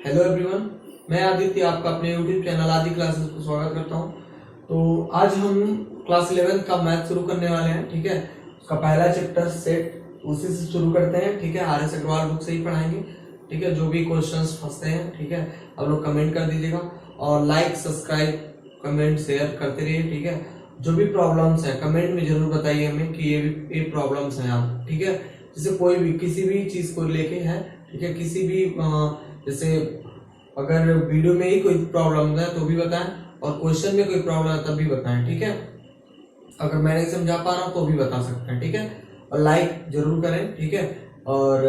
Hello everyone, मैं आदित्य आपका अपने यूट्यूब चैनल आदि क्लासेस को स्वागत करता हूं। तो आज हम क्लास 11 का मैथ शुरू करने वाले हैं। ठीक है, उसका पहला चैप्टर सेट, उसी से शुरू करते हैं। ठीक है, आर एस अग्रवाल बुक से ही पढ़ाएंगे। ठीक है, जो भी क्वेश्चंस फंसते हैं, ठीक है, आप लोग कमेंट कर दीजिएगा और लाइक सब्सक्राइब कमेंट शेयर करते रहिए। ठीक है, जो भी प्रॉब्लम्स है कमेंट में जरूर बताइए हमें कि ये प्रॉब्लम्स हैं आप। ठीक है, जैसे कोई भी किसी भी चीज को लेके है, ठीक है, किसी भी जैसे अगर वीडियो में ही कोई प्रॉब्लम है तो भी बताएं, और क्वेश्चन में कोई प्रॉब्लम है तब भी बताएं। ठीक है, अगर मैं नहीं समझा पा रहा हूं तो भी बता सकते हैं। ठीक है, और लाइक जरूर करें। ठीक है, और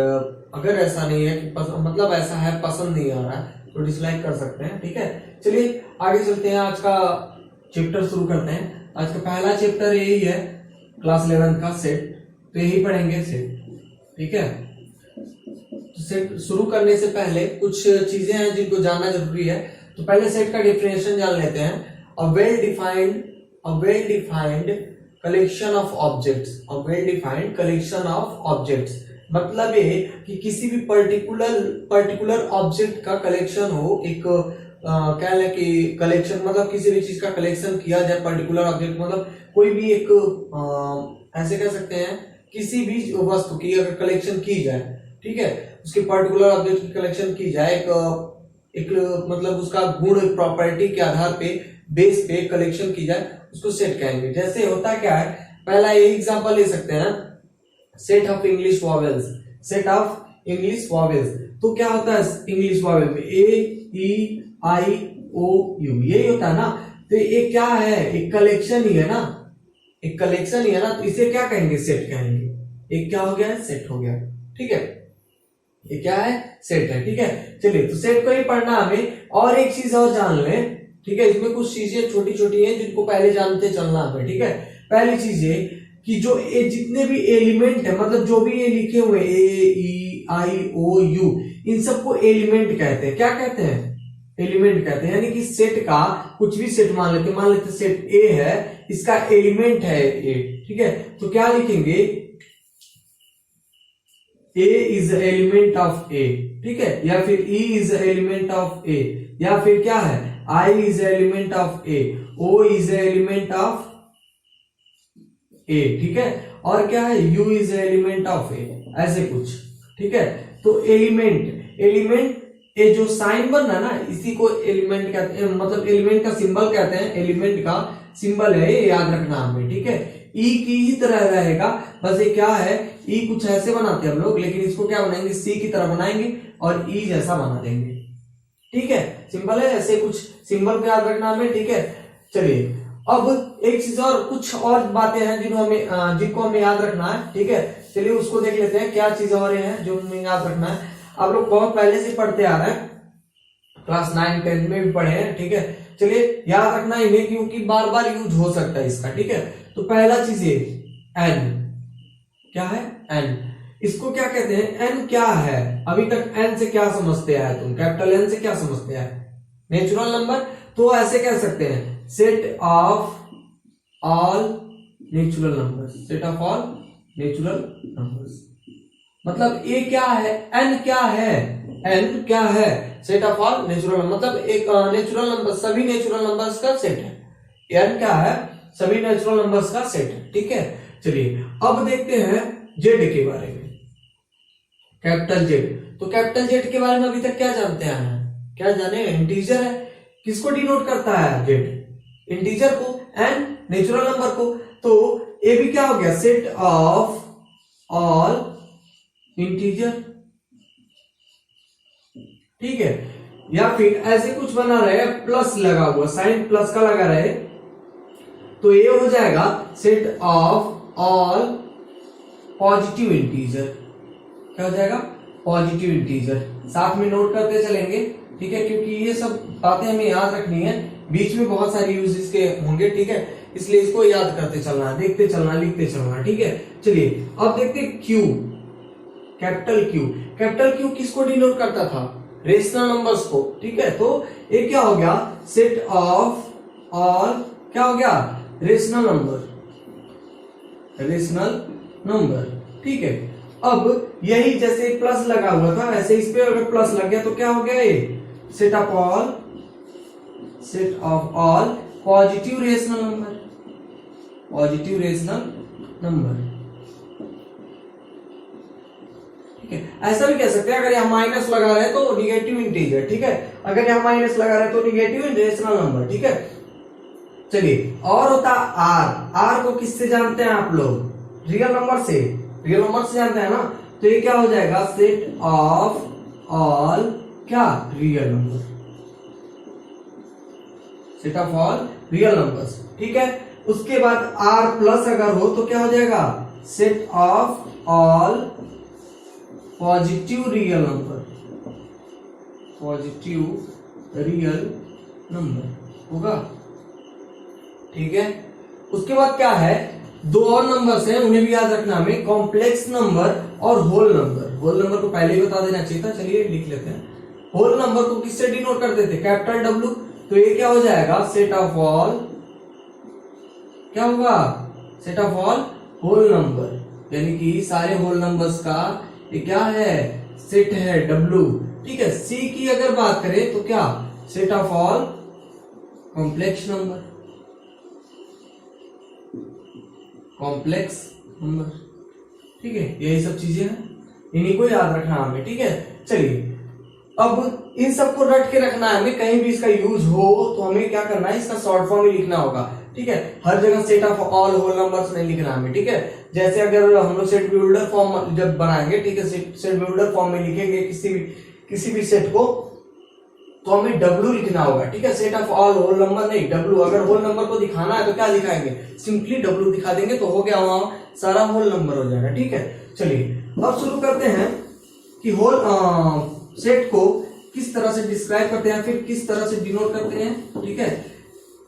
अगर ऐसा नहीं है कि मतलब ऐसा है पसंद नहीं आ रहा है तो डिसलाइक कर सकते हैं। ठीक है, चलिए आगे चलते हैं, आज का चैप्टर शुरू करते हैं। आज का पहला चैप्टर यही है क्लास 11 का सेट, तो यही पढ़ेंगे सेट। ठीक है, सेट शुरू करने से पहले कुछ चीजें हैं जिनको जानना जरूरी है। तो पहले सेट का डिफिनेशन जान लेते हैं। A well defined collection of objects, मतलब ये कि किसी भी पर्टिकुलर ऑब्जेक्ट का कलेक्शन हो। एक क्या है कि कलेक्शन मतलब किसी भी चीज का कलेक्शन किया जाए। पर्टिकुलर ऑब्जेक्ट मतलब कोई भी एक ऐसे कह सकते हैं, किसी भी वस्तु की अगर कलेक्शन की जाए, ठीक है, उसके पर्टिकुलर ऑब्जेक्ट की कलेक्शन की जाए, एक मतलब उसका गुण प्रॉपर्टी के आधार पे बेस पे कलेक्शन की जाए, उसको सेट कहेंगे। जैसे होता क्या है, पहला ये एग्जांपल ले सकते हैं, सेट ऑफ इंग्लिश वॉवेल्स। तो क्या होता है इंग्लिश वॉवेल में? ए ई आई ओ यू, यही होता है ना। तो ये क्या है? एक कलेक्शन ही है ना, तो इसे क्या कहेंगे? सेट कहेंगे। एक क्या हो गया? सेट हो गया। ठीक है, ये क्या है? सेट है। ठीक है, चलिए तो सेट को ही पढ़ना हमें। और एक चीज और जान लें, ठीक है, इसमें कुछ चीजें छोटी छोटी हैं जिनको पहले जानते चलना हमें। ठीक है, पहली चीज ये कि जो ये जितने भी एलिमेंट है, मतलब जो भी ये लिखे हुए ए ई आई ओ यू, इन सबको एलिमेंट कहते हैं। क्या कहते हैं? एलिमेंट कहते हैं। यानी कि सेट का कुछ भी सेट मान लेते सेट ए है, इसका एलिमेंट है ए। ठीक है, तो क्या लिखेंगे? A is element of A, ठीक है, या फिर E is element of A, या फिर क्या है? I is element of A, O is element of A. ठीक है, और क्या है? U is element of A, ऐसे कुछ। ठीक है, तो एलिमेंट ये जो साइन बना ना, इसी को एलिमेंट कहते हैं, मतलब एलिमेंट का सिंबल कहते हैं। एलिमेंट का सिंबल है, ये याद रखना हमें। ठीक है, ई की ही तरह रहेगा, बस ये क्या है, ई कुछ ऐसे बनाते हैं हम लोग, लेकिन इसको क्या बनाएंगे? सी की तरह बनाएंगे और ई जैसा बना देंगे। ठीक है, सिंपल है, ऐसे कुछ सिंबल को याद रखना हमें। ठीक है, चलिए अब एक चीज और, कुछ और बातें हैं जिनको हमें याद रखना है। ठीक है, चलिए उसको देख लेते हैं, क्या चीज और है जो हमें याद रखना है। आप लोग बहुत पहले से पढ़ते आ रहे हैं, क्लास 9 10 में भी पढ़े हैं। ठीक है, चलिए याद रखना इन्हें, क्योंकि बार बार यूज हो सकता है इसका। ठीक है, तो पहला चीज ये एन, क्या है? एन। इसको क्या कहते हैं? एन क्या है? अभी तक एन से क्या समझते आए तुम? कैपिटल एन से क्या समझते आए? Natural number. तो ऐसे कह सकते हैं, set of all natural numbers. मतलब ये क्या है? एन क्या है? Set of all natural number, मतलब एक नेचुरल नंबर, सभी नेचुरल नंबर्स का सेट है। एन क्या है? सभी नेचुरल नंबर्स का सेट है। ठीक है, चलिए अब देखते हैं जेड के बारे में, कैपिटल जेड। तो कैपिटल जेड के बारे में अभी तक क्या जानते हैं? क्या जाने? इंटीजर है। किसको डिनोट करता है जेड? इंटीजर को, एन नेचुरल नंबर को। तो ये भी क्या हो गया? Set of all integer. ठीक है, या फिर ऐसे कुछ बना रहे, प्लस लगा हुआ, साइन प्लस का लगा रहे, तो ये हो जाएगा set of all positive integer. क्या हो जाएगा? Positive integer. साथ में नोट करते चलेंगे। ठीक है, क्योंकि ये सब बातें हमें याद रखनी है, बीच में बहुत सारे यूज इसके होंगे। ठीक है, इसलिए इसको याद करते चलना, देखते चलना, लिखते चलना। ठीक है, चलिए अब देखते क्यू, कैपिटल क्यू किसको डिनोट करता था? रेशनल नंबर्स को। ठीक है, तो ये क्या हो गया? सेट ऑफ ऑल, क्या हो गया? Rational number. ठीक है, अब यही जैसे प्लस लगा हुआ था, वैसे इस पे अगर प्लस लग गया तो क्या हो गया? ये set of all positive rational number. ठीक है, ऐसा भी कह सकते हैं अगर यहाँ माइनस लगा रहे हैं तो निगेटिव इंटीजर। ठीक है, अगर यहाँ माइनस लगा रहे हैं तो निगेटिव रेशनल नंबर। ठीक है, चलिए और होता आर को किससे जानते हैं आप लोग? रियल नंबर से जानते हैं ना। तो ये क्या हो जाएगा? सेट ऑफ ऑल क्या? Real number, set of all real numbers. ठीक है, उसके बाद आर प्लस अगर हो तो क्या हो जाएगा? Set of all positive real number होगा। ठीक है, उसके बाद क्या है? दो और नंबर्स हैं, उन्हें भी याद रखना हमें, कॉम्प्लेक्स नंबर और होल नंबर। होल नंबर को पहले ही बता देना चाहिए था, चलिए लिख लेते हैं। होल नंबर को किससे डिनोट करते थे? Capital W. तो ये क्या हो जाएगा? सेट ऑफ ऑल, क्या होगा? Set of all whole number, यानी कि सारे होल नंबर्स का ये क्या है? सेट है, डब्ल्यू। ठीक है, सी की अगर बात करें तो क्या? Set of all complex number, ठीक है, यही सब चीजें हैं, इन्हीं को याद रखना हमें। ठीक है, चलिए अब इन सबको रट के रखना है हमें, कहीं भी इसका यूज हो तो हमें क्या करना है? इसका शॉर्ट फॉर्म ही लिखना होगा। ठीक है, हर जगह set of all whole numbers नहीं लिखना हमें। ठीक है, जैसे अगर हम लोग सेट बिल्डर फॉर्म जब बनाएंगे, ठीक है, सेट बिल्डर फॉर्म में लिखेंगे किसी भी सेट को, तो हमें डब्ल्यू लिखना होगा। ठीक है, set of all whole number नहीं, डब्ल्यू। अगर होल नंबर को दिखाना है तो क्या दिखाएंगे? सिंपली डब्ल्यू दिखा देंगे तो हो गया, वहां सारा होल नंबर हो जाएगा। ठीक है, चलिए अब शुरू करते हैं कि होल सेट को किस तरह से डिस्क्राइब करते हैं, फिर किस तरह से डिनोट करते हैं। ठीक है,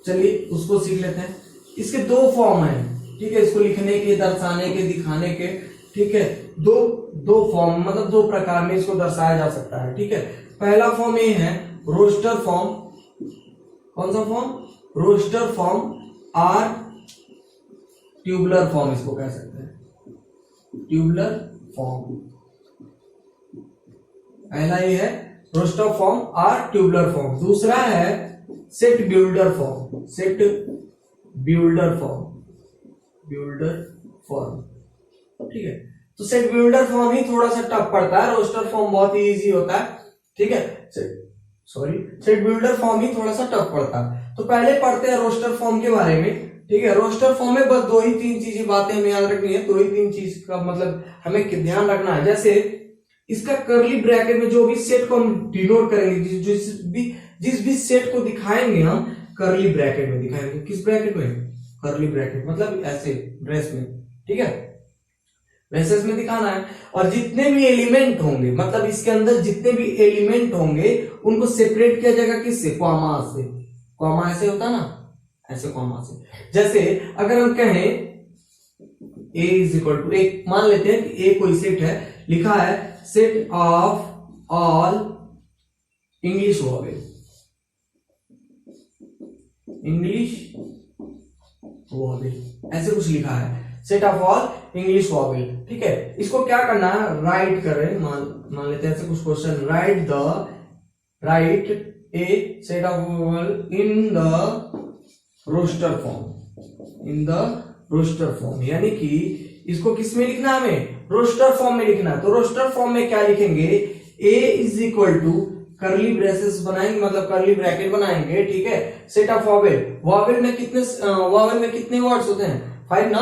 चलिए उसको सीख लेते हैं। इसके दो फॉर्म हैं। ठीक है, इसको लिखने के, दर्शाने के, दिखाने के। ठीक है, दो फॉर्म, मतलब दो प्रकार में इसको दर्शाया जा सकता है। ठीक है, पहला फॉर्म ये है रोस्टर फॉर्म। कौन सा form? Roster form, or tubular form इसको कह सकते हैं, ट्यूबुलर फॉर्म। पहला ये है roster form, or tubular form. दूसरा है set builder form, builder form. ठीक है, तो सेट बिल्डर फॉर्म ही थोड़ा सा टफ पड़ता है, रोस्टर फॉर्म बहुत ही इजी होता है। ठीक है, सेट बिल्डर फॉर्म ही थोड़ा सा टफ पड़ता है। तो पहले पढ़ते हैं रोस्टर फॉर्म के बारे में। ठीक है, रोस्टर फॉर्म में बस 2 ही 3 चीजें बातें हमें याद रखनी है, 2 ही 3 चीज का मतलब हमें ध्यान रखना है। जैसे इसका कर्ली ब्रैकेट में जो भी सेट को हम डिनोट करेंगे, जिस भी सेट को दिखाएंगे हम कर्ली ब्रैकेट में दिखाएंगे। किस ब्रैकेट में? कर्ली ब्रैकेट, मतलब ऐसे ब्रेस में। ठीक है, ब्रेसेस में दिखाना है। और जितने भी एलिमेंट होंगे, मतलब इसके अंदर जितने भी एलिमेंट होंगे उनको सेपरेट किया जाएगा किससे? कॉमा से। कॉमा ऐसे होता ना, ऐसे कॉमा से। जैसे अगर हम कहें a इज इक्वल टू, एक मान लेते हैं कि a कोई सेट है, लिखा है set of all English vowel, ऐसे कुछ लिखा है, set of all English vowel. ठीक है, इसको क्या करना है? राइट कर रहे हैं, मान लेते हैं ऐसे कुछ question, write a set of vowel in the roster form, यानी कि इसको किस में लिखना है? हमें रोस्टर फॉर्म में लिखना है। तो रोस्टर फॉर्म में क्या लिखेंगे? a is equal to curly braces बनाएंगे, मतलब कर्ली ब्रैकेट बनाएंगे। ठीक है, सेट ऑफ वॉवेल में कितने वर्ड्स होते हैं? 5 ना,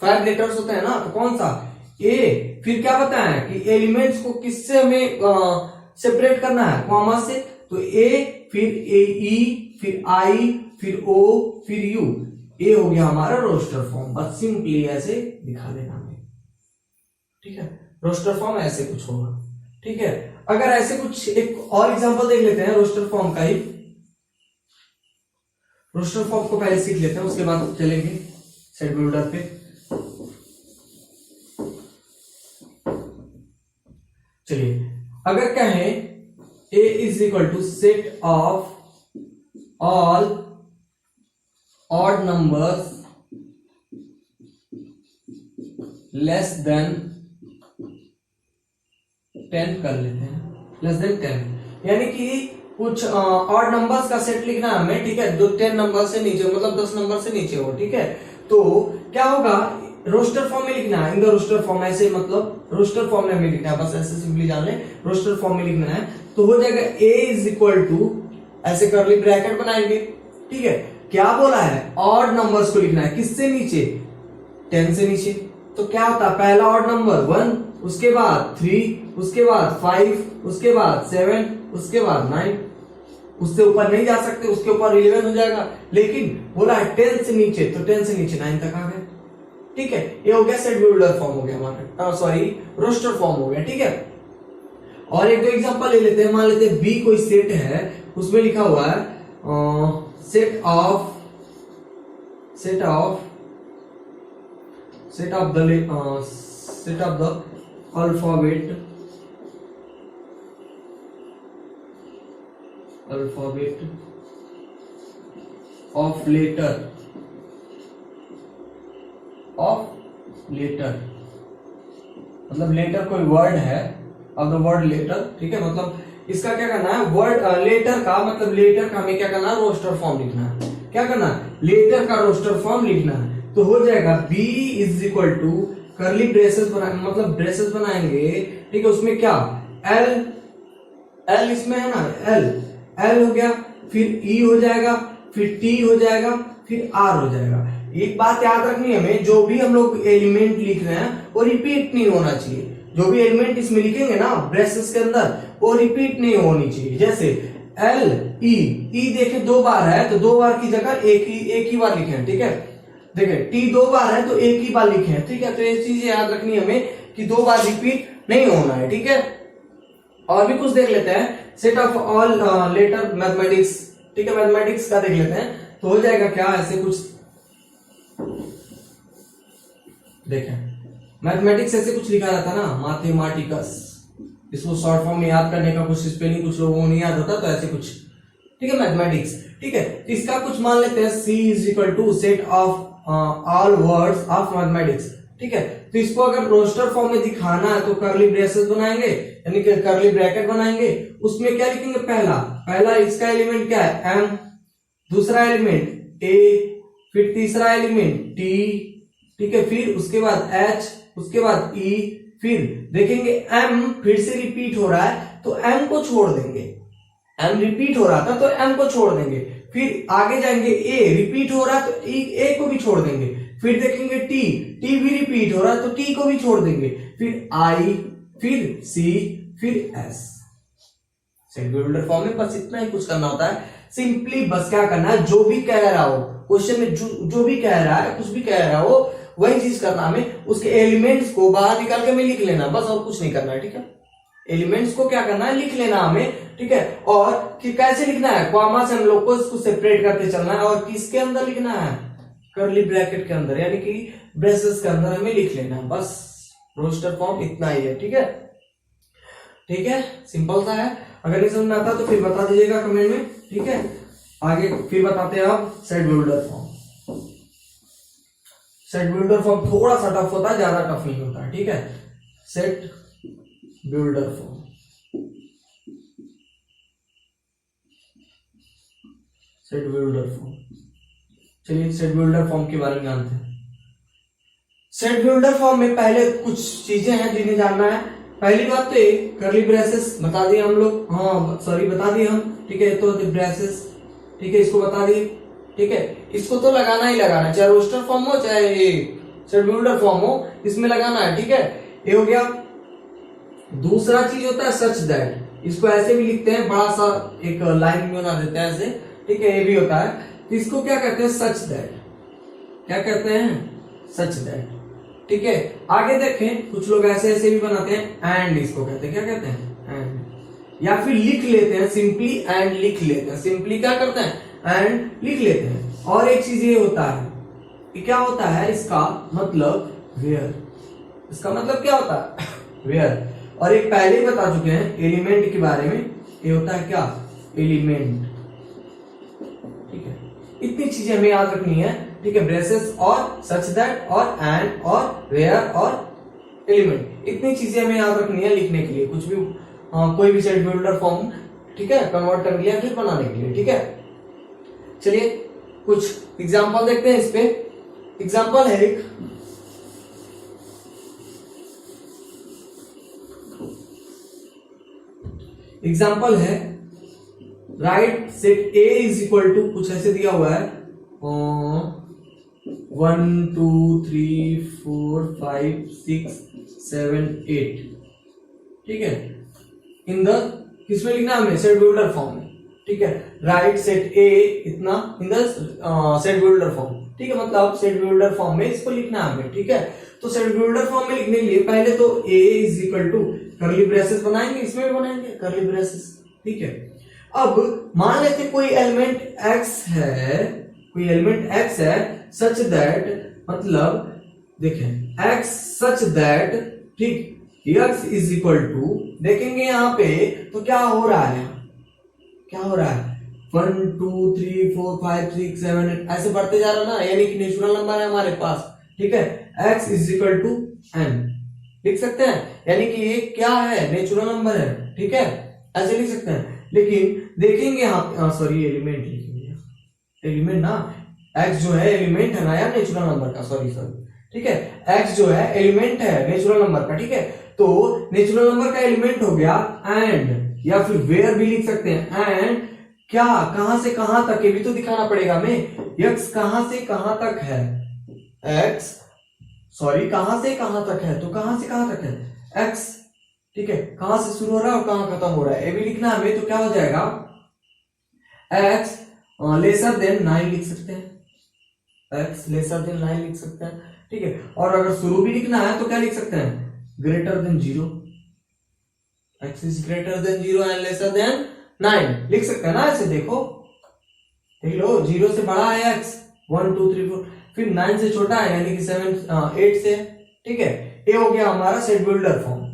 5 लेटर्स होते हैं ना। तो कौन सा? a। फिर क्या बताया कि एलिमेंट्स को किससे हमें सेपरेट करना है? कॉमा से। तो a, फिर e, फिर i, फिर o, फिर u। ये हो गया हमारा रोस्टर फॉर्म। बस सिंपली ऐसे दिखा देना हमें। ठीक है, रोस्टर फॉर्म ऐसे कुछ होगा। ठीक है, अगर ऐसे कुछ एक और एग्जांपल देख लेते हैं रोस्टर फॉर्म का ही। रोस्टर फॉर्म को पहले सीख लेते हैं, उसके बाद चलेंगे सेट बिल्डर पे। चलिए, अगर कहें a is equal to set of all odd numbers less than 10 कर लेते हैं, लेस देन 10, यानी कि कुछ ऑड नंबर्स का सेट लिखना है हमें, ठीक है, जो 10 नंबर से नीचे मतलब 10 नंबर से नीचे हो, ठीक है। तो क्या होगा, रोस्टर फॉर्म में लिखना है, इन द रोस्टर फॉर्म, ऐसे मतलब रोस्टर फॉर्म में हमें लिखना है, बस ऐसे सिंपली जान ले, रोस्टर फॉर्म में लिखना है। तो हो जाएगा a इज इक्वल टू, ऐसे करली ब्रैकेट बनाएंगे, ठीक है। क्या बोला है, ऑड नंबर्स को लिखना है, किससे नीचे, 10 से नीचे। तो क्या होता है, पहला ऑड नंबर 1, उसके बाद 3, उसके बाद 5, उसके बाद 7, उसके बाद 9, उससे ऊपर नहीं जा सकते, उसके ऊपर 11 हो जाएगा, लेकिन बोला है 10 से नीचे, तो 10 से नीचे 9 तक आ गए, ठीक है। ये हो गया सेट बिल्डर फॉर्म हो गया हमारा, सॉरी रोस्टर फॉर्म हो गया, ठीक है। और एक दो एग्जांपल ले लेते हैं, मान लेते हैं बी कोई सेट है, उसमें लिखा हुआ है set of the alphabet of letter मतलब लेटर कोई वर्ड है, ऑफ द वर्ड लेटर, ठीक है। मतलब इसका क्या करना है, वर्ड लेटर का मतलब लेटर का हमें क्या करना है, रोस्टर फॉर्म लिखना है। क्या करना है, लेटर का रोस्टर फॉर्म लिखना है। तो हो जाएगा b is equal to curly braces मतलब ब्रेसेस बनाएंगे, ठीक है। उसमें क्या एल इसमें है ना, एल हो गया, फिर ई हो जाएगा, फिर टी हो जाएगा, फिर आर हो जाएगा। एक बात याद रखनी है हमें, जो भी हम लोग एलिमेंट लिख रहे हैं वो रिपीट नहीं होना चाहिए। जो भी एलिमेंट इसमें लिखेंगे ना ब्रेसेस के अंदर, वो रिपीट नहीं होनी चाहिए। जैसे एल ई देखे 2 बार है, तो 2 बार की जगह एक ही बार लिखे, ठीक है। देखे टी 2 बार है, तो एक ही बार लिखे, ठीक है। तो ये चीजें याद रखनी है हमें कि 2 बार रिपीट नहीं होना है, ठीक है। और भी कुछ देख लेते हैं, set of all letter mathematics, ठीक है, मैथमेटिक्स का देख लेते हैं। तो हो जाएगा क्या, ऐसे कुछ देखें, मैथमेटिक्स ऐसे कुछ लिखा रहता ना, मैथमेटिक्स, इसको शॉर्ट फॉर्म में याद करने का कुछ स्पेलिंग कुछ लोगों को नहीं याद होता, तो ऐसे कुछ, ठीक है, मैथमेटिक्स, ठीक है। तो इसका कुछ मान लेते हैं, C is equal to set of all words of mathematics, ठीक है। तो इसको अगर रोस्टर फॉर्म में दिखाना है तो करली ब्रेसेस बनाएंगे, यानी कि करली ब्रैकेट बनाएंगे। उसमें क्या लिखेंगे, पहला इसका एलिमेंट क्या है, M, दूसरा एलिमेंट A, फिर तीसरा एलिमेंट T, ठीक है, फिर उसके बाद H, उसके बाद E, फिर देखेंगे M फिर से रिपीट हो रहा है तो M को छोड़ देंगे, M रिपीट हो रहा था तो M को छोड़ देंगे। फिर आगे जाएंगे, A रिपीट हो रहा है तो A को भी छोड़ देंगे। फिर देखेंगे T भी रिपीट हो रहा है तो T को भी छोड़ देंगे। फिर I, फिर C, फिर S। सेट बिल्डर फॉर्म में बस इतना ही कुछ करना होता है, सिंपली बस क्या करना है, जो भी कह रहा हो क्वेश्चन में, जो भी कह रहा है, कुछ भी कह रहा हो, वही चीज करना हमें, उसके एलिमेंट्स को बाहर निकाल के हमें लिख लेना, बस और कुछ नहीं करना है, ठीक है। एलिमेंट्स को क्या करना है, लिख लेना हमें, ठीक है। और कि कैसे लिखना है, कॉमा से हम लोग को इसको सेपरेट करते चलना है, और किसके अंदर लिखना है, करली ब्रैकेट के अंदर, यानी कि ब्रेसेस के अंदर हमें लिख लेना है, बस रोस्टर फॉर्म इतना ही है, ठीक है। ठीक है, सिंपल सा है। अगर नहीं समझ में आता तो फिर बता दीजिएगा कमेंट में, ठीक है। आगे फिर बताते हैं आप set builder form. Set builder form थोड़ा सा टफ होता है, ज्यादा टफ नहीं होता है, ठीक है। Set builder form, set builder form, चलिए सेट बिल्डर फॉर्म के बारे में जानते हैं। सेट बिल्डर फॉर्म में पहले कुछ चीजें हैं जिन्हें जानना है। पहली बात तो ये करली ब्रेसेस बता दिए हम लोग, हाँ सॉरी बता दिए हम, ठीक है। तो ब्रेसेस, ठीक है, इसको बता दिए, ठीक है। इसको तो लगाना ही लगाना, चाहे रोस्टर फॉर्म हो चाहे सेट बिल्डर फॉर्म हो, इसमें लगाना है, ठीक है। ये हो गया। दूसरा चीज होता है सच दैट, इसको ऐसे भी लिखते हैं, बड़ा सा एक लाइन बना देते हैं ऐसे, ठीक है, ये भी होता है। तो इसको क्या कहते हैं, सच दैट, क्या कहते हैं, सच दैट, ठीक है। आगे देखें, कुछ लोग ऐसे ऐसे भी बनाते हैं, एंड इसको कहते हैं, क्या कहते हैं, एंड, या फिर लिख लेते हैं सिंपली एंड लिख लेते हैं, सिंपली क्या करते हैं, एंड लिख लेते हैं। और एक चीज ये होता है, ये क्या होता है, इसका मतलब वेयर, इसका मतलब क्या होता है, वेयर। और एक पहले ही बता चुके हैं एलिमेंट के बारे में, ये होता है क्या, एलिमेंट, ठीक है। इतनी चीजें हमें याद रखनी है, ठीक है। ब्रेसेस और सच दैट और एंड और वेयर और एलिमेंट, इतनी चीजें हमें याद रखनी है लिखने के लिए, कुछ भी कोई भी सेट बिल्डर फॉर्म, ठीक है, कन्वर्ट करने के लिए फिर बनाने के लिए। ठीक है, चलिए कुछ एग्जांपल देखते हैं इस पे। एग्जांपल है एक, एग्जांपल है write set A is equal to, कुछ ऐसे दिया हुआ है 1 2 3 4 5 6 7 8। ठीक है, इन द किसमें लिखना है हमें, सेट बिल्डर फॉर्म में। ठीक है, राइट सेट ए इतना in the set builder form. ठीक है, मतलब सेट बिल्डर फॉर्म में इसको लिखना है हमें। ठीक है, तो सेट बिल्डर फॉर्म में लिखने के लिए पहले तो A is equal to curly braces बनाएंगे, इसमें भी बनाएंगे कर्ली ब्रेसेस। ठीक है, अब मान लेते कोई एलिमेंट एक्स है, कोई एलिमेंट एक्स है सच दैट, मतलब देखें एक्स सच दैट, ठीक, x इज इक्वल टू, देखेंगे यहाँ पे तो क्या हो रहा है, क्या हो रहा है 1 2 3 4 5 6 7 8 ऐसे बढ़ते जा रहा ना, यानी कि नेचुरल नंबर है हमारे पास। ठीक है, x is equal to n लिख सकते हैं, यानी कि ये क्या है, नेचुरल नंबर है। ठीक है, ऐसे लिख सकते हैं। लेकिन देखेंगे यहाँ, सॉरी एलिमेंट लिखेंगे, एलिमेंट ना, x जो है एलिमेंट है ना यार नेचुरल नंबर का, सॉरी सॉरी। ठीक है, x जो है एलिमेंट है नेचुरल नंबर का। ठीक है, तो नेचुरल नंबर का एलिमेंट हो गया एंड, या फिर वेयर भी लिख सकते हैं, एंड क्या, कहां से कहां तक, ये भी तो दिखाना पड़ेगा हमें, x कहां से कहां तक है, x सॉरी कहां से कहां तक है, तो कहां से कहां तक है x। ठीक है, कहां से शुरू हो रहा है और कहां खत्म हो रहा है, ये भी लिखना हमें। तो क्या हो जाएगा, x लेसर देन 9 लिख सकते हैं, x लेसर देन 9 लिख सकते हैं। ठीक है, और अगर शुरू भी लिखना है तो क्या लिख सकते हैं, greater than 0, x is greater than 0 and lesser than 9 लिख सकते हैं ना, ऐसे देखो, देख लो 0 से बड़ा है x 1 2 3 4, फिर 9 से छोटा है यानी कि 8 से। ठीक है, ये हो गया हमारा सेट बिल्डर फॉर्म।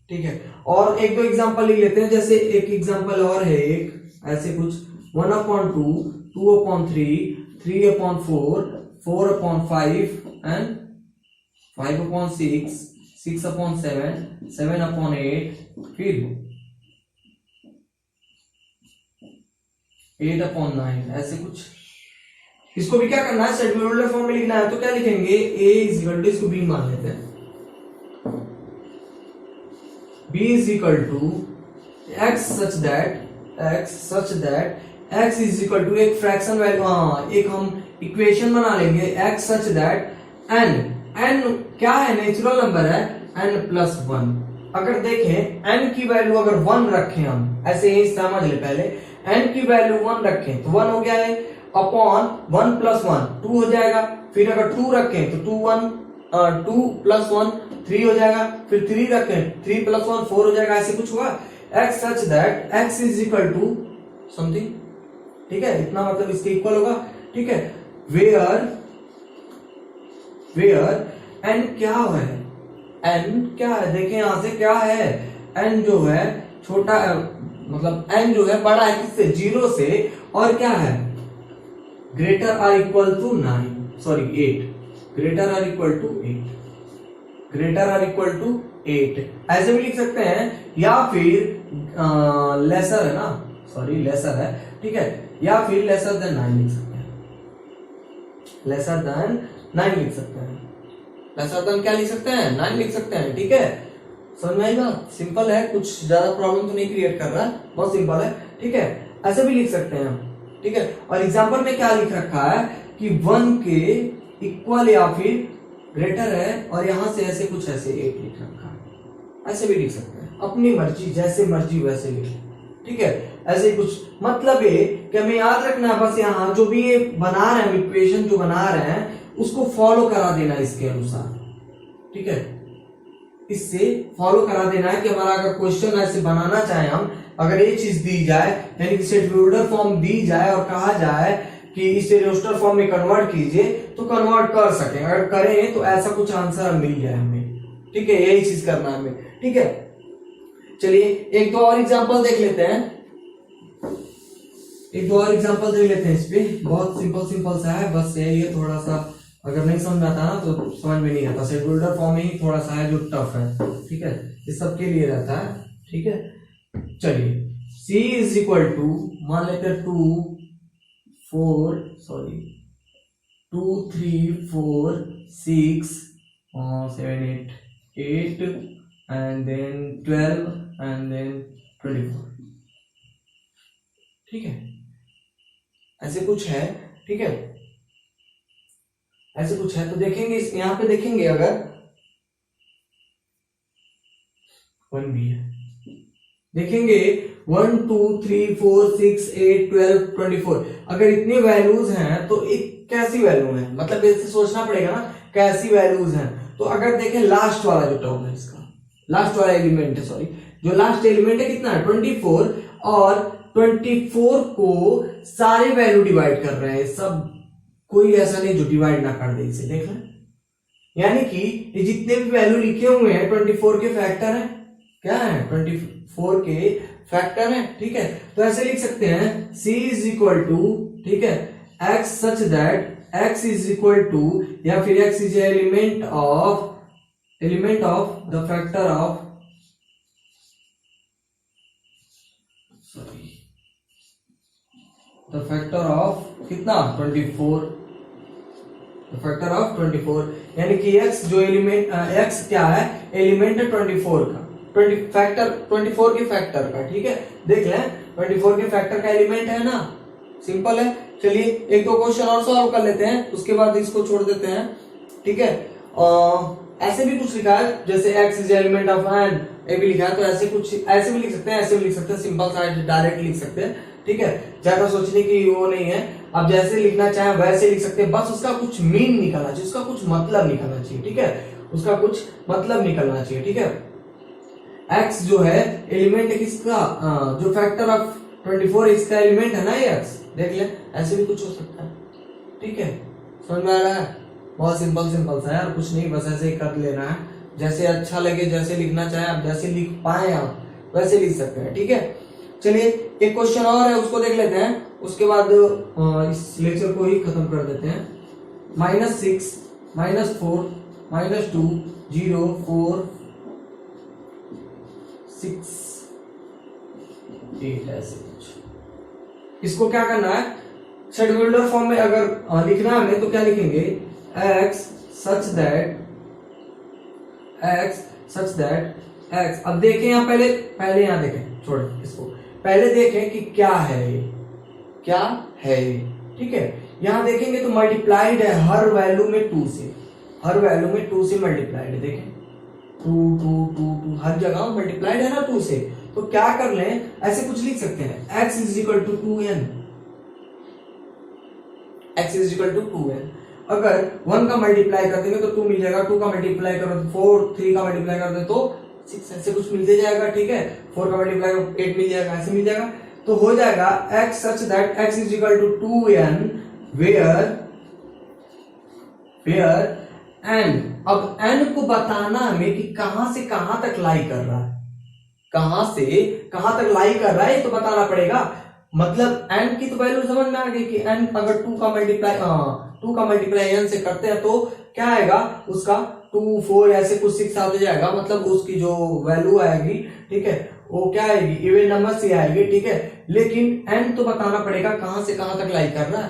ठीक है, और एक दो एग्जांपल लिख लेते हैं, जैसे एक एग्जांपल और है एक ऐसे कुछ 1/2 2/3 3/4 4/5 एंड 5/6 6/7 7/8 फिर 8/9 ऐसे कुछ। इसको भी क्या करना है, सेट बिल्डर फॉर्म में लिखना है। तो क्या लिखेंगे, a इज इक्वल टू, इसको b मान लेते हैं, b is equal to x such that x is equal to एक फ्रैक्शन वैल्यू, एक हम इक्वेशन बना लेंगे, x सच दैट n क्या है, नेचुरल नंबर है n+1। अगर देखें n की वैल्यू अगर 1 रखें, हम ऐसे ही समझ ले, पहले n की वैल्यू 1 रखें तो 1 हो गया है, अपॉन 1 + 1 2 हो जाएगा, फिर अगर 2 रखें तो 2 + 1 3 हो जाएगा, फिर 3 रखें 3 + 1 4 हो जाएगा, ऐसे कुछ होगा। x such that x is equal to something, ठीक है, इतना मतलब इसके इक्वल होगा। ठीक है, वेयर n क्या है, n क्या है, देखें यहां से क्या है, n जो है छोटा, मतलब n जो है बड़ा है किससे, 0 से, और क्या है, greater or equal to 9 sorry 8, greater or equal to 8, greater or equal to 8 ऐसे भी लिख सकते हैं, या फिर लेसर है ना, सॉरी लेसर है, ठीक है, या फिर लेसर देन 9 लिख सकते हैं, लेसर देन 9 लिख सकते हैं, लेसर देन क्या लिख सकते हैं, 9 लिख सकते हैं। ठीक है, समझ में आई बात, सिंपल है, कुछ ज्यादा प्रॉब्लम तो नहीं क्रिएट कर रहा, बहुत सिंपल है। ठीक है, ऐसे भी लिख सकते हैं हम। ठीक है, और एग्जांपल में क्या लिख रखा है कि 1 के इक्वल या फिर ग्रेटर है, और यहां से ऐसे कुछ ऐसे 8 लिख रखा है, ऐसे भी लिख सकते हैं, अपनी मर्जी, जैसे मर्जी वैसे लिख। ठीक है, ऐसे कुछ मतलब है कि हमें याद रखना है, बस यहाँ जो भी ये बना रहे हैं, इक्वेशन जो बना रहे हैं उसको फॉलो करा देना इसके अनुसार। ठीक है, इससे फॉलो करा देना है कि हमारा अगर क्वेश्चन ऐसे बनाना चाहे हम, अगर ये चीज दी जाए, यानी कि सेट बिल्डर फॉर्म दी जाए और कहा जाए कि इसे रजिस्टर फॉर्म में कन्वर्ट कीजिए, तो कन्वर्ट कर सकें, अगर करें तो ऐसा कुछ आंसर मिल जाए हमें। ठीक है, यही चीज करना है हमें। ठीक है, चलिए एक दो और एग्जांपल देख लेते हैं, एक दो और एग्जांपल देख लेते हैं। इस पे बहुत सिंपल सा है, बस यही है, थोड़ा सा अगर नहीं समझ आता ना तो समझ में नहीं आता, सेट बिल्डर फॉर्म में ही थोड़ा सा है जो टफ है। ठीक है, ये सबके लिए रहता है। ठीक है, चलिए C इज इक्वल टू, मान लेते हैं 2 3 4 6 7 8 and then 12 and then 24, ठीक है, ऐसे कुछ है, ठीक है, ऐसे कुछ है। तो देखेंगे यहां पे देखेंगे अगर 1 भी है, देखेंगे 1 2 3 4 6 8 12 24, अगर इतनी वैल्यूज हैं तो एक कैसी वैल्यू है, मतलब ऐसे सोचना पड़ेगा ना कैसी वैल्यूज हैं। तो अगर देखें लास्ट वाला जो टर्म है इसका, लास्ट वाला एलिमेंट है, सॉरी, जो लास्ट एलिमेंट है कितना है 24, और 24 को सारे वैल्यू डिवाइड कर रहे हैं सब, कोई ऐसा नहीं जो डिवाइड ना कर दे इसे, देख लें, यानी कि ये जितने भी वैल्यू लिखे हुए हैं 24 के फैक्टर हैं, क्या है 24 के फैक्टर हैं, ठीक है। तो ऐसे लिख सकते हैं C इज इक्वल टू, ठीक है, x such that x is equal to, या फिर x is element of the factor of, sorry, the factor of कितना 24, द फैक्टर ऑफ 24, यानी कि x जो एलिमेंट, x क्या है एलिमेंट है 24 का, 24 के फैक्टर का, ठीक है, देख लें 24 के फैक्टर का एलिमेंट है ना, सिंपल है। चलिए एक दो क्वेश्चन और सॉल्व कर लेते हैं, उसके बाद इसको छोड़ देते हैं, ठीक है। ऐसे भी कुछ लिखा है जैसे x is element of n, ये भी लिखा है, तो ऐसे कुछ ऐसे भी लिख सकते हैं, ऐसे भी लिख सकते हैं, सिंपल सा डायरेक्ट लिख सकते हैं, ठीक है, ज्यादा सोचने की वो नहीं है, आप जैसे लिखना चाहें वैसे लिख सकते हैं, बस उसका कुछ मीन निकलना चाहिए, उसका कुछ मतलब निकलना चाहिए, ठीक है, उसका कुछ मतलब निकलना चाहिए, ठीक है। x जो है एलिमेंट है किसका, जो फैक्टर ऑफ 24 इसका एलिमेंट है ना ये x, देख ले, ऐसे भी कुछ हो सकता है, ठीक है, समझ में आ रहा है, बहुत सिंपल सा है यार, कुछ नहीं, बस ऐसे ही कर लेना है, जैसे अच्छा लगे, जैसे लिखना चाहे आप, जैसे लिख पाए आप वैसे लिख सकते हैं, ठीक है। चलिए एक क्वेश्चन और है, उसको देख लेते हैं, उसके बाद इस लेक्चर को ही खत्म कर देते हैं। -6 -4 -2 0 4 6 8, ऐसे कुछ। इसको क्या करना है, शेड्यूलर फॉर्म में अगर लिखना है हमें तो क्या लिखेंगे, x सच दैट x। अब देखें यहाँ पहले यहाँ देखें, छोड़े इसको, पहले देखें कि क्या है ये, ठीक है। यहाँ देखेंगे तो मल्टीप्लाइड है हर वैल्यू में 2 से, मल्टीप्लाइड है, देखें 2 हर जगह मल्टीप्लाइड है ना 2 से। तो क्या कर लें, ऐसे कुछ लिख सकते हैं x is equal to 2n, अगर 1 का मल्टीप्लाई कर देंगे तो 2 मिल जाएगा, 2 का मल्टीप्लाई करो तो 4, 3 का मल्टीप्लाई कर दे तो 6, ऐसे कुछ मिलते जाएगा, ठीक है, 4 का मल्टीप्लाई करो 8 मिल जाएगा, ऐसे मिल जाएगा। तो हो जाएगा x such that x is equal to 2n where n। अब n को बताना हमें कि कहां से कहां तक लाई कर रहा है, कहां से कहां तक लाई कर रहा है, तो बताना पड़ेगा। मतलब n की तो वैल्यू समझ में आ गई कि n अगर 2 का मल्टीप्लाई n से करते हैं तो क्या आएगा उसका, 2 4 ऐसे कुछ 6 आ जाएगा, मतलब उसकी जो वैल्यू आएगी, ठीक है, वो क्या आएगी, इवन नंबर से आएगी, ठीक है। लेकिन n तो बताना पड़ेगा कहां से कहां तक लाई कर रहा है,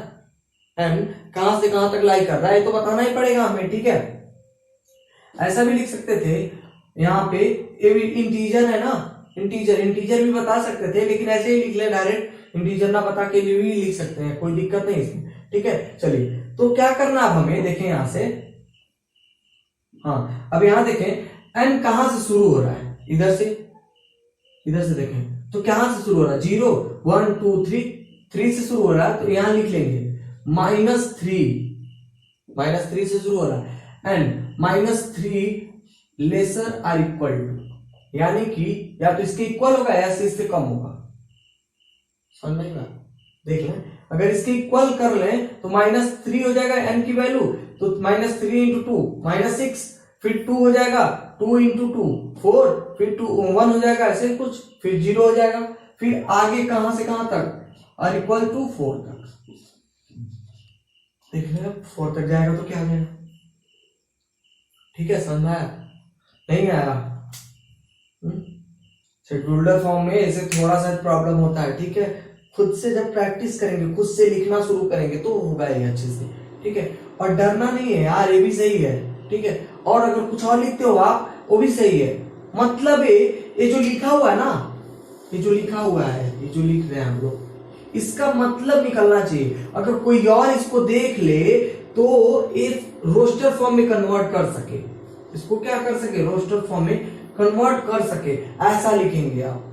n कहां से कहां तक लाई कर रहा है तो बताना ही पड़ेगा हमें, ठीक है। ऐसा भी लिख सकते थे, यहाँ पे ये भी इंटीजर है ना, इंटीजर भी बता सकते थे, लेकिन ऐसे ही लिख ले डायरेक्ट, इंटीजर ना बता के लिए भी लिख सकते हैं, कोई दिक्कत नहीं इसमें, ठीक है। चलिए तो क्या करना अब हमें, देखें यहां से, हाँ अब यहां देखें n कहां से शुरू हो रहा है, इधर से देखें तो कहां से शुरू हो रहा है, 0 1 2 3 से शुरू हो रहा है, तो यहां लिख लेंगे -3 से शुरू हो रहा है, and -3 lesser or equal to, यानी कि या तो इसके इक्वल होगा या इससे कम होगा, समझ में आया, देख लें, अगर इसके इक्वल कर लें तो -3 हो जाएगा n की वैल्यू, तो -3 इंटू 2 -6, फिर 2 हो जाएगा, 2 इंटू 2 4, फिर 2 1 हो जाएगा, ऐसे कुछ, फिर 0 हो जाएगा, फिर आगे कहां से कहां तक, आर इक्वल टू 4 तक, देख लें 4 तक जाएगा तो क्या हो जाएगा, ठीक है, समझ में आया, नहीं आया, सेट बिल्डर फॉर्म में ऐसे थोड़ा सा प्रॉब्लम होता है, ठीक है। खुद से जब प्रैक्टिस करेंगे, खुद से लिखना शुरू करेंगे तो होगा ये अच्छे से, ठीक है। और डरना नहीं है यार, ये भी सही है, ठीक है। और अगर कुछ और लिखते हो आप, वो भी सही है। मतलब ये जो लिखा हुआ है ना, ये जो लिखा हुआ है, ये जो लिख रहे हैं हम लोग, इसका मतलब निकलना चाहिए। अगर कोई और इसको देख ले तो इस रोस्टर फॉर्म में कन्वर्ट कर सके, इसको क्या कर सके, रोस्टर फॉर्म में कन्वर्ट कर सके, ऐसा लिखेंगे आप,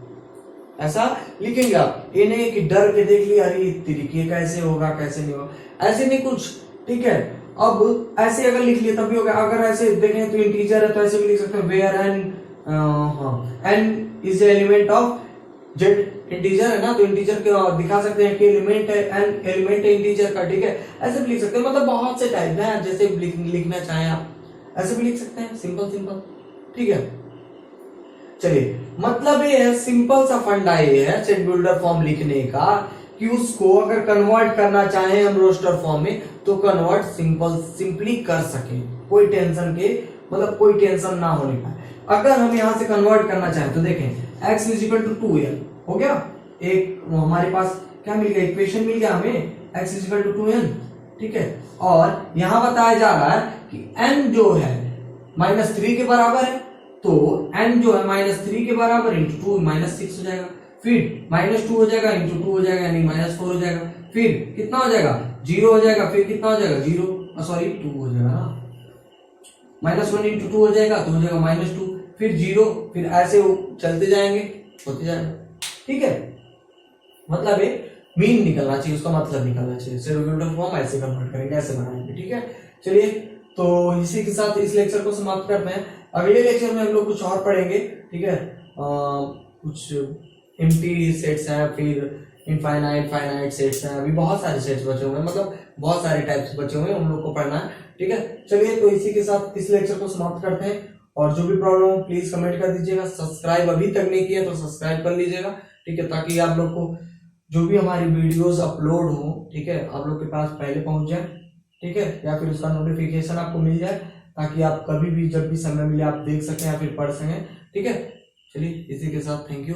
ऐसा लिखेंगे आप। ये नहीं कि डर के देख लिया, अरे तरीके कैसे होगा कैसे नहीं होगा, ऐसे नहीं कुछ, ठीक है। अब ऐसे अगर लिख लिया तब भी होगा। अगर ऐसे देखें तो इंटीजर है तो ऐसे भी लिख सकते हैं, where n is element of Z, integer है ना, तो इंटीजर के दिखा सकते हैं कि एलिमेंट है, एन एलिमेंट है इंटीजर का, ठीक है। ऐसे भी लिख सकते हैं, मतलब बहुत से टाइप है, जैसे लिखना चाहें आप ऐसे भी लिख सकते हैं, सिंपल सिंपल, ठीक है। चलिए, मतलब ये है, सिंपल सा फंडा ये है सेट बिल्डर फॉर्म लिखने का, कि उसको अगर कन्वर्ट करना चाहें हम रोस्टर फॉर्म में तो कन्वर्ट सिंपली कर सके, कोई टेंशन के, मतलब कोई टेंशन ना होने पाए। अगर हम यहां से कन्वर्ट करना चाहें तो देखें x is equal to 2n हो गया, एक हमारे पास क्या मिल गया, इक्वेशन मिल गया हमें, x is equal to 2n, ठीक है। और यहां बताया जा रहा है कि n जो है -3 के बराबर है, तो n जो है -3 के बराबर इंटू 2 -6 हो जाएगा, फिर -2 हो जाएगा इंटू 2 हो जाएगा, यानी -4 हो जाएगा, फिर कितना हो जाएगा 0 हो जाएगा, फिर कितना हो जाएगा 0 सॉरी 2 हो जाएगा ना, -1 इंटू 2 हो जाएगा तो हो जाएगा -2, फिर 0, फिर ऐसे चलते जाएंगे, होते जाएगा, ठीक है। मतलब ये मीन निकलना चाहिए, उसका मतलब निकलना चाहिए। सेट बिल्डर फॉर्म ऐसे कन्वर्ट करेंगे, ऐसे बनाएंगे, ठीक है। चलिए, तो इसी के साथ इस लेक्चर को समाप्त करते हैं। अगले लेक्चर में हम लोग कुछ और पढ़ेंगे, ठीक है। कुछ एम्प्टी सेट्स हैं, फिर इनफाइनाइट फाइनाइट सेट्स हैं, अभी बहुत सारे सेट्स बचे हुए हैं, मतलब बहुत सारे टाइप्स बचे हुए हैं, उन लोग को पढ़ना है, ठीक है। चलिए, तो इसी के साथ इस लेक्चर को समाप्त करते हैं, और जो भी प्रॉब्लम हो प्लीज कमेंट कर दीजिएगा। सब्सक्राइब अभी तक नहीं किया तो सब्सक्राइब कर लीजिएगा, ठीक है, ताकि आप लोग को जो भी हमारी वीडियोस अपलोड हो, ठीक है, आप लोग के पास पहले पहुंच जाए, ठीक है, या फिर उसका नोटिफिकेशन आपको मिल जाए, ताकि आप कभी भी जब भी समय मिले आप देख सकें या फिर पढ़ सकें, ठीक है। चलिए, इसी के साथ थैंक यू।